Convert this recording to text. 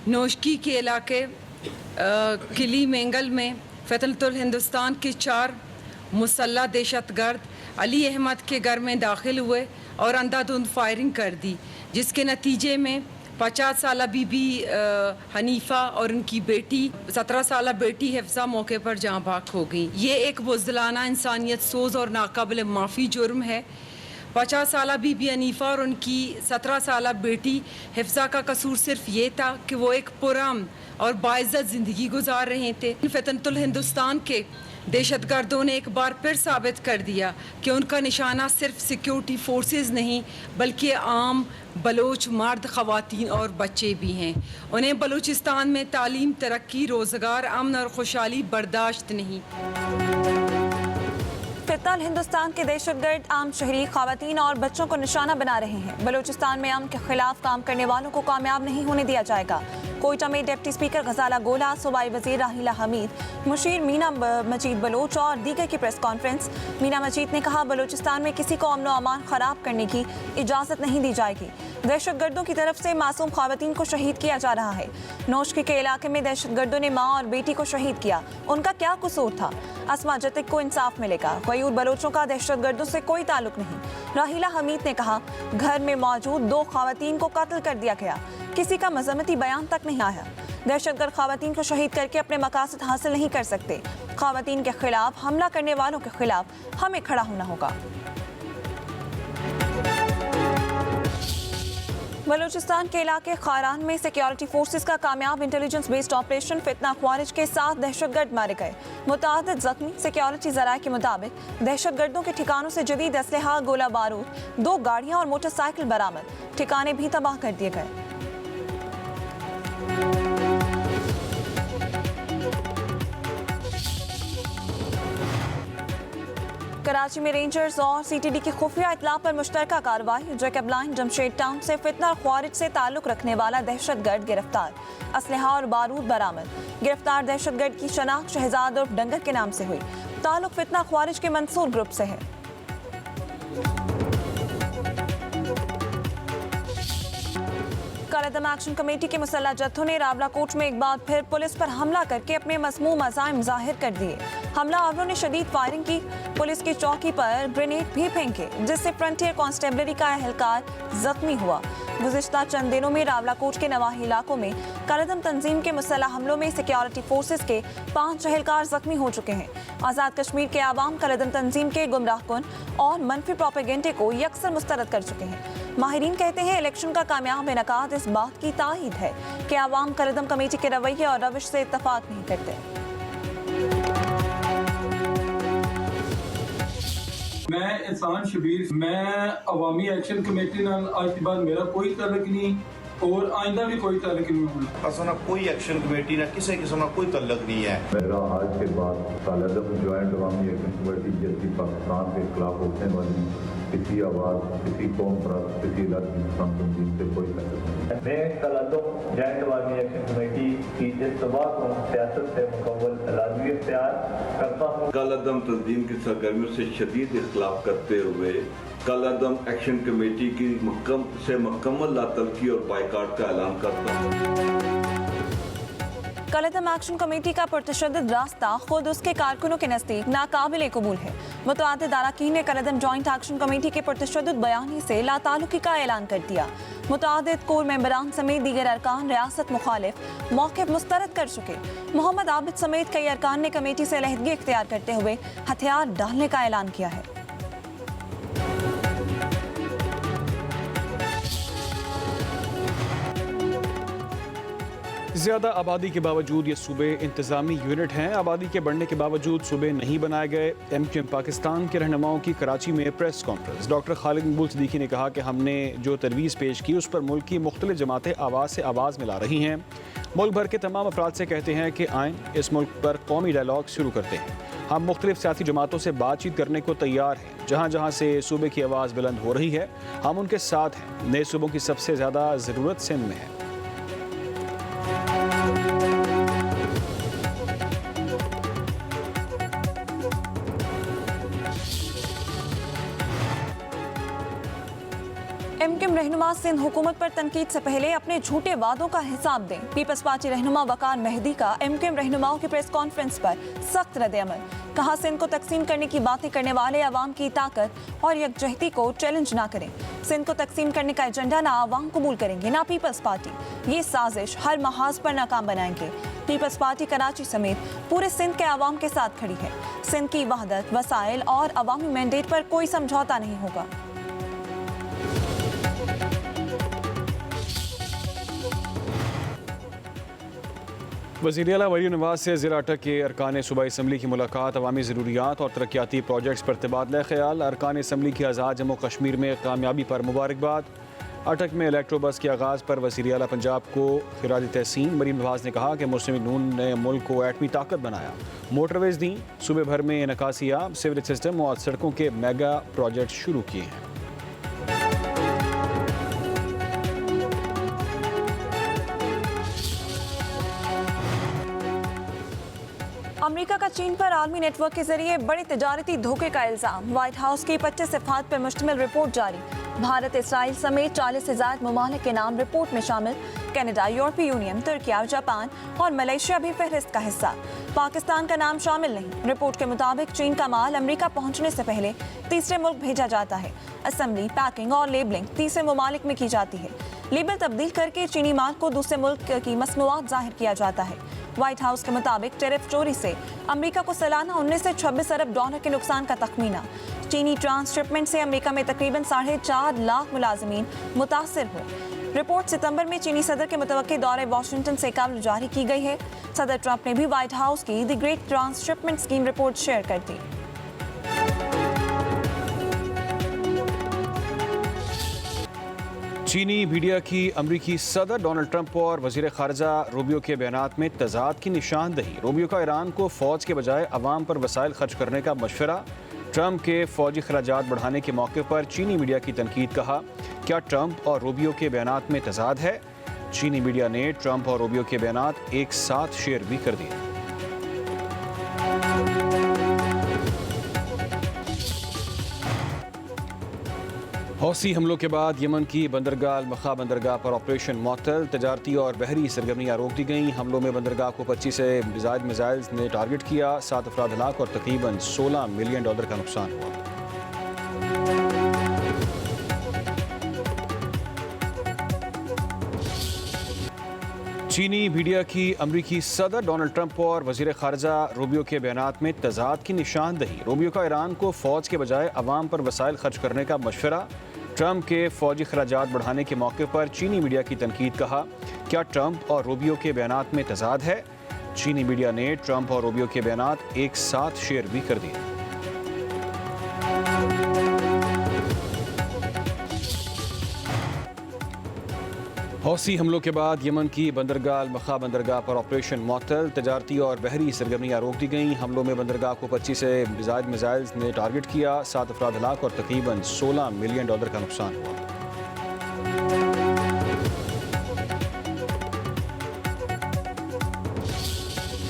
नोशकी के इलाके किली मेंगल में फ़तनतुल हिंदुस्तान के 4 मुसल्लह दहशतगर्द अली अहमद के घर में दाखिल हुए और अंधाधुंध फायरिंग कर दी, जिसके नतीजे में 50 साल बीबी हनीफा और उनकी बेटी 17 साल बेटी हिफ्जा मौके पर जाँ बाक हो गई। ये एक बुज़दिलाना, इंसानियत सोज़ और नाकाबिल माफ़ी जुर्म है। 50 साल बीबी हनीफा और उनकी 17 साल बेटी हिफ्जा का कसूर सिर्फ ये था कि वो एक पुरअमन और बाइज़्ज़त ज़िंदगी गुजार रहे थे। फ़तनतुल हिंदुस्तान के दहशतगर्दों ने एक बार फिर साबित कर दिया कि उनका निशाना सिर्फ सिक्योरिटी फोर्सेस नहीं बल्कि आम बलोच मर्द, ख़वातीन और बच्चे भी हैं। उन्हें बलूचिस्तान में तालीम, तरक्की, रोज़गार, अमन और खुशहाली बर्दाश्त नहीं। फिलहाल हिंदुस्तान के दहशतगर्द आम शहरी, ख़वातीन और बच्चों को निशाना बना रहे हैं। बलूचिस्तान में अमन के खिलाफ काम करने वालों को कामयाब नहीं होने दिया जाएगा। कोयटा में डिप्टी स्पीकर गजाला गोला, सूबाई वज़ीर राहिला हमीद, मुशीर मीना मजीद बलोच और दीगर की प्रेस कॉन्फ्रेंस। मीना मजीद ने कहा, बलूचिस्तान में किसी को अमन व अमान ख़राब करने की इजाज़त नहीं दी जाएगी। दहशतगर्दों की तरफ से मासूम ख़वातीन को शहीद किया जा रहा है। नोशकी के इलाके में दहशतगर्दों ने माँ और बेटी को शहीद किया। उनका क्या कसूर था? अस्मा जतिक को इंसाफ मिलेगा। गयूर बलोचों का दहशतगर्दों से कोई ताल्लुक नहीं। राहिला हमीद ने कहा, घर में मौजूद 2 ख़वातीन को कत्ल कर दिया गया, किसी का मजम्मती बयान तक नहीं आया। दहशतगर्द ख़वातीन को शहीद करके अपने मकासद हासिल नहीं कर सकते। ख़वातीन के खिलाफ, हमला करने वालों के खिलाफ हमें खड़ा होना होगा। बलूचिस्तान के इलाके खारान में सिक्योरिटी फोर्सेस का कामयाब इंटेलिजेंस बेस्ड ऑपरेशन, फितना ख्वारिज के 7 दहशतगर्द मारे गए, मुतादिद जख्मी। सिक्योरिटी ज़राए के मुताबिक दहशतगर्दों के ठिकानों से जदीद असलहा, गोला बारूद, 2 गाड़ियां और मोटरसाइकिल बरामद। ठिकाने भी तबाह कर दिए गए। कराची में रेंजर्स और सीटीडी की खुफिया इतला पर मुश्तरका कार्रवाई। जैकब लाइन, जमशेद टाउन से फितना ख्वारिज से ताल्लुक रखने वाला दहशतगर्द गिरफ्तार, असलहा और बारूद बरामद। गिरफ्तार दहशतगर्द की शनाख्त शहजाद उर्फ डंगर के नाम से हुई। ताल्लुक फितना ख्वारिज के मंसूर ग्रुप से है। कालादम एक्शन कमेटी के मुसल्लह जत्थों ने रावलाकोट में एक बार फिर पुलिस पर हमला करके अपने मज़मूम अज़ाइम जाहिर कर दिए। हमलावरों ने शदीद फायरिंग की, पुलिस की चौकी पर ग्रेनेड भी फेंके, जिससे फ्रंटियर कांस्टेबलरी का एहलकार जख्मी हुआ। गुज़िश्ता चंद दिनों में रावलाकोट के नवाही इलाकों में कालादम तंजीम के मुसल्लह हमलों में सिक्योरिटी फोर्सेस के 5 एहलकार जख्मी हो चुके हैं। आज़ाद कश्मीर के आवाम कालादम तंजीम के गुमराहकुन और मनफी प्रोपेगेंडे को यकसर मुस्तरद कर चुके हैं। माहिरीन कहते हैं, इलेक्शन का कामयाब इनेकाद इस बात की तायीद है कि आवाम कालादम कमेटी के रवैये और रविश से इत्तफाक नहीं करते। मैं एहसान शबीर, मैं अवामी एक्शन कमेटी नाल आज के बाद मेरा कोई ताल्लुक नहीं और आइंदा भी कोई ताल्लुक नहीं होगा। असना कोई एक्शन कमेटी ना किसी किस्म का कोई ताल्लुक नहीं है। मेरा आज के बाद कालादम ज्वाइंट अवामी एक्शन कमेटी जैसी पाकिस्तान के खिलाफ उठने वाली किसी आवाज़, किसी कौम पर, किसी इलाके तंजीम से कोई ताल्लुक नहीं। मैं कालादम ज्वाइंट अवामी एक्शन कमेटी की इत्तबा को सियासत से मुकम्मल लाज़मी इख्तियार करता हूँ। कालादम तंजीम की सरगर्मियों से शदीद इख्तिलाफ करते हुए कालादम एक्शन कमेटी की मुकम्मल लातलकी और बाइकाट का ऐलान करता हूँ। कालादम एक्शन कमेटी का पुरतशद्दुद रास्ता खुद उसके कारकुनों के नज़दीक नाकाबिल कबूल है। मुतअद्दिद अरकान ने कालादम जॉइंट एक्शन कमेटी के पुरतशद्दुद बयानी से लाताल्लुकी का ऐलान कर दिया। मुतअद्दिद कोर मेंबरान समेत दीगर अरकान रियासत मुखालिफ मौक़िफ़ मुस्तरद कर चुके। मोहम्मद आबिद समेत कई अरकान ने कमेटी से अलहदगी इख्तियार करते हुए हथियार डालने का ऐलान किया है। ज़्यादा आबादी के बावजूद ये सूबे इंतज़ामी यूनिट हैं। आबादी के बढ़ने के बावजूद सूबे नहीं बनाए गए। MQM पाकिस्तान के रहनुमाओं की कराची में प्रेस कॉन्फ्रेंस। डॉक्टर खालिद मकबूल सिद्दीकी ने कहा कि हमने जो तरवीज़ पेश की उस पर मुल्क की मुख्तलिफ जमातें आवाज़ से आवाज़ मिला रही हैं। मुल्क भर के तमाम अफराद से कहते हैं कि आएँ इस मुल्क पर कौमी डायलॉग शुरू करते हैं। हम मुख्तलिफ सियासी जमातों से बातचीत करने को तैयार हैं। जहाँ जहाँ से सूबे की आवाज़ बुलंद हो रही है हम उनके साथ हैं। नए सूबों की सबसे ज़्यादा ज़रूरत सिंध में है। एमक्यूएम रहनुमा सिंध हुकूमत पर तनकीद से पहले अपने झूठे वादों का हिसाब दें। पीपल्स पार्टी रहनुमा वकार मेहदी का एमक्यूएम रहनुमाओं की प्रेस कॉन्फ्रेंस पर सख्त रद्द-ए-अमल। कहा, सिंध को तकसीम करने की बातें करने वाले अवाम की ताकत और यकजहती को चैलेंज ना करें। सिंध को तकसीम करने का एजेंडा ना अवाम कबूल करेंगे ना पीपल्स पार्टी। ये साजिश हर महाज पर नाकाम बनाएंगे। पीपल्स पार्टी कराची समेत पूरे सिंध के अवाम के साथ खड़ी है। सिंध की वहदत, वसाइल और अवामी मैंडेट पर कोई समझौता नहीं होगा। वज़ीर आला मरीम नवाज से ज़िला अटक के अरकान सूबाई असम्बली की मुलाकात, अवामी ज़रूरियात और तरक्याती प्रोजेक्ट्स पर तबादला ख्याल। अरकान असम्बली की आज़ाद जम्मू कश्मीर में कामयाबी पर मुबारकबाद। अटक में इलेक्ट्रो बस के आगाज़ पर वज़ीर आला पंजाब को खिराज तहसीन। मरीम नवाज ने कहा कि मुस्लिम नून ने मुल्क को एटमी ताकत बनाया, मोटरवेज दी, सूबे भर में निकासियाब सीवरेज सिस्टम और सड़कों के मेगा प्रोजेक्ट शुरू किए हैं। अमेरिका का चीन पर आलमी नेटवर्क के जरिए बड़े तिजारती धोखे का इल्जाम। व्हाइट हाउस की 25 सिफात पर मुश्तमिल रिपोर्ट जारी। भारत, इसराइल समेत 40 से ज़ायद ममालिक के नाम रिपोर्ट में शामिल। कनाडा, यूरोपीय यूनियन, तुर्किया, जापान और मलेशिया भी फहरिस्त का हिस्सा। पाकिस्तान का नाम शामिल नहीं। रिपोर्ट के मुताबिक चीन का माल अमेरिका पहुंचने से पहले तीसरे मुल्क भेजा जाता है। असेंबली, पैकिंग और लेबलिंग तीसरे ममालिक में की जाती है। लेबल तब्दील करके चीनी माल को दूसरे मुल्क की मसनूआत जाहिर किया जाता है। व्हाइट हाउस के मुताबिक टैरिफ चोरी से अमेरिका को सालाना 19 से 26 अरब डॉलर के नुकसान का तखमीना। चीनी ट्रांसशिपमेंट से अमेरिका में तकरीबन 4.5 लाख मुलाजमीन मुतासर हुए। रिपोर्ट सितंबर में चीनी सदर के मुतवक्के दौरे वाशिंगटन से कबल जारी की गई है। सदर ट्रंप ने भी व्हाइट हाउस की the great transshipment scheme report share कर दी। चीनी मीडिया की अमरीकी सदर डोनाल्ड ट्रंप और वजीर खारजा रूबियो के बयानात में तजाद की निशानदही। रूबियो का ईरान को फौज के बजाय अवाम पर वसाइल खर्च करने का मशवरा। ट्रंप के फौजी खराजात बढ़ाने के मौके पर चीनी मीडिया की तनकीद। कहा, क्या ट्रंप और रूबियो के बयानात में तजाद है? चीनी मीडिया ने ट्रंप और रूबियो के बयानात एक साथ शेयर भी कर दिए। हौसी हमलों के बाद यमन की बंदरगाह अल-मखा बंदरगाह पर ऑपरेशन मुअत्तल। तजारती और बहरी सरगर्मियाँ रोक दी गईं। हमलों में बंदरगाह को 25 से ज़ायद मिसाइल्स ने टारगेट किया। 7 अफराद हलाक और तकरीबन $16 मिलियन का नुकसान हुआ। चीनी मीडिया की अमरीकी सदर डोनाल्ड ट्रंप और वजीर खारजा रूबियो के बयानात में तजाद की निशानदही। रूबियो का ईरान को फौज के बजाय अवाम पर वसाइल खर्च करने का मशवरा। ट्रंप के फौजी खराजात बढ़ाने के मौके पर चीनी मीडिया की तनकीद। कहा, क्या ट्रंप और रूबियो के बयानात में तजाद है? चीनी मीडिया ने ट्रंप और रूबियो के बयानात एक साथ शेयर भी कर दिए। हौसी हमलों के बाद यमन की बंदरगाह अल-मखा बंदरगाह पर ऑपरेशन मुअत्तल। तजारती और बहरी सरगर्मियाँ रोक दी गईं। हमलों में बंदरगाह को 25 से ज़ायद मिसाइल्स ने टारगेट किया। 7 अफराद हलाक और तकरीबन $16 मिलियन का नुकसान हुआ।